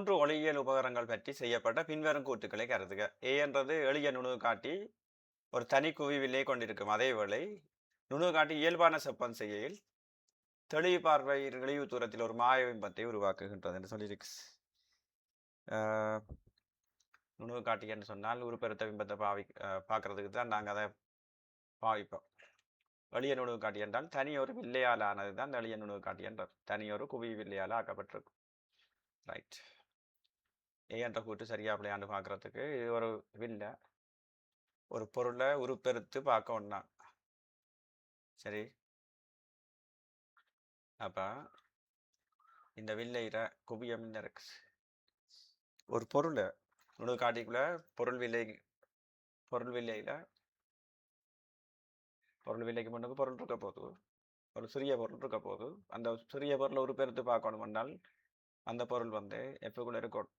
மூன்று ஒளியியல் உபகரணங்கள் பற்றி செய்யப்பட்ட பின்வரும் கூற்றுக்களை கருதுக. ஏ என்றது எளிய நுணு காட்டி ஒரு தனி குவிவிலே கொண்டிருக்கும். அதேவேளை நுணு காட்டி இயல்பான செப்பம் செய்கையில் தெளிவு பார்வை இழிவு தூரத்தில் ஒரு மாய பிம்பத்தை உருவாக்குகின்றது என்று சொல்லியிருக்கு. நுணு காட்டி என்று சொன்னால் உருப்பெருத்த பிம்பத்தை பார்க்கறதுக்கு தான் நாங்கள் அதை பாவிப்போம். எளிய நுணு காட்டி என்றால் தனியொரு வில்லையால் ஆனது தான் எளிய நுணு காட்டி என்றார். தனியொரு குவி வில்லையால் ஆக்கப்பட்டிருக்கும். ரைட். ஏ என்ற கூட்டு சரியா பிள்ளையாண்டு பார்க்கறதுக்கு இது ஒரு வில்லை ஒரு பொருளை உருப்பெருத்து பார்க்க ஒண்ணா. சரி, அப்ப இந்த வில்லையில குவியம் இருக்கு. ஒரு பொருளை நுணு காட்டிக்குள்ள பொருள் வில்லையில பொருள் வில்லைக்கு முன்னுக்கு பொருள் இருக்க போது, ஒரு சிறிய பொருள் இருக்க போது, அந்த சிறிய பொருளை உருப்பெருத்து பார்க்கணும் என்றால் அந்த பொருள் வந்து எஃப்குள்ள இருக்கும்.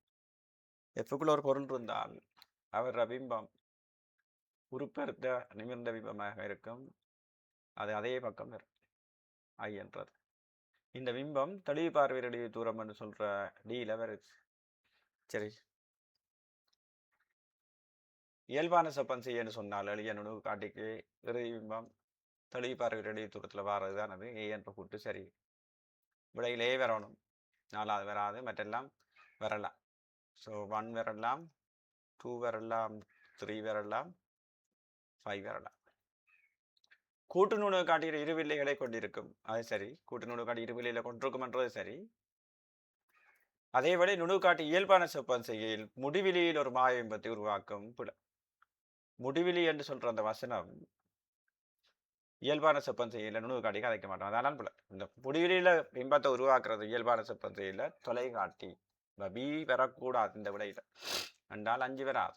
எஃப்குள்ள ஒரு பொருள் இருந்தால் அவர் பிம்பம் உருப்பெருத்த நிமிர்ந்த பிம்பமாக இருக்கும். அது அதே பக்கம் இருக்கும் ஐ என்றது. இந்த பிம்பம் தெளிவு பார்வையிடைய தூரம் என்று சொல்ற டியில வருது. சரி, இயல்பான செப்பம் செய்யன்னு சொன்னால் எளிய நுணு காட்டிக்கு இறுதி பிம்பம் தெளிவு பார்வையிடைய தூரத்தில் வாரது அது ஏ என்ற கூட்டு சரி. விடையிலே வரணும், 4வது வராது, மற்றெல்லாம் வரலாம். ஸோ 1 வரலாம், 2 வரலாம், 3 வரலாம், 5 வரலாம். கூட்டு நுணு காட்டிய இருவில்லைகளை கொண்டிருக்கும். அது சரி, கூட்டு நுணு காட்டி இருவில்லையில கொண்டிருக்கும் என்றது சரி. அதேவேளை நுணு காட்டி இயல்பான செப்பம் செய்கையில் முடிவிலியில் ஒரு மாய பிம்பத்தை உருவாக்கும். முடிவிலி என்று சொல்ற அந்த வசனம் இயல்பான செப்பம் செய்யல நுணு காட்டி கதைக்க மாட்டோம். அதனால் இந்த முடிவிலியில பிம்பத்தை உருவாக்குறது இயல்பான செப்பம் செய்யல தொலைக்காட்டி பி வரக்கூடாது. இந்த விடையில என்றால் 5 வராது,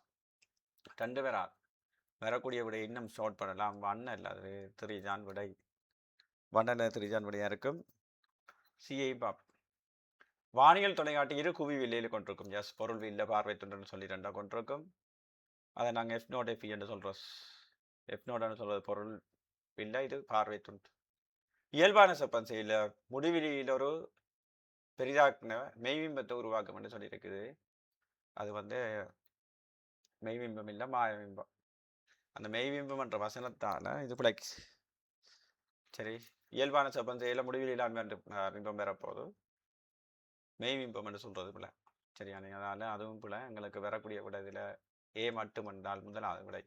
2 வராது. வரக்கூடிய விடை இன்னும் ஷார்ட் பண்ணலாம். 1 அல்லது 3 தான் விடை. 1 அல்லது 3 தான் விடையா இருக்கும். சிஐ பாப் வானியல் தொலைக்காட்டி இரு குவி வில்லையில் கொண்டிருக்கும். எஸ், பொருள் வில்ல பார்வை துண்டுன்னு சொல்லி 2 கொண்டிருக்கும். அதை நாங்கள் எஃப் நோட் எஃப் என்று சொல்றோம். எஃப் நோட்னு சொல்றது பொருள் வில்லை, இது பார்வை துண்டு. இயல்பான செப்பம் செய்யல முடிவிலியில் ஒரு பெரிதாக்கின மெய்பிம்பத்தை உருவாக்கும் என்று சொல்லியிருக்குது. அது வந்து மெய்பிம்பம் இல்லை, மாயபிம்பம். அந்த மெய்பிம்பம் என்ற வசனத்தால இது பிழைக்கு. சரி, இயல்பான செப்பம் செய்யல முடிவிலான் பிம்பம் பெறப்போது மெய்பிம்பம் என்று சொல்றது பிள்ளை. சரியா, அதனால அதுவும் பிள்ளை. எங்களுக்கு வரக்கூடிய விட இதில் ஏ மட்டும் என்றால் முதலாவது விடை.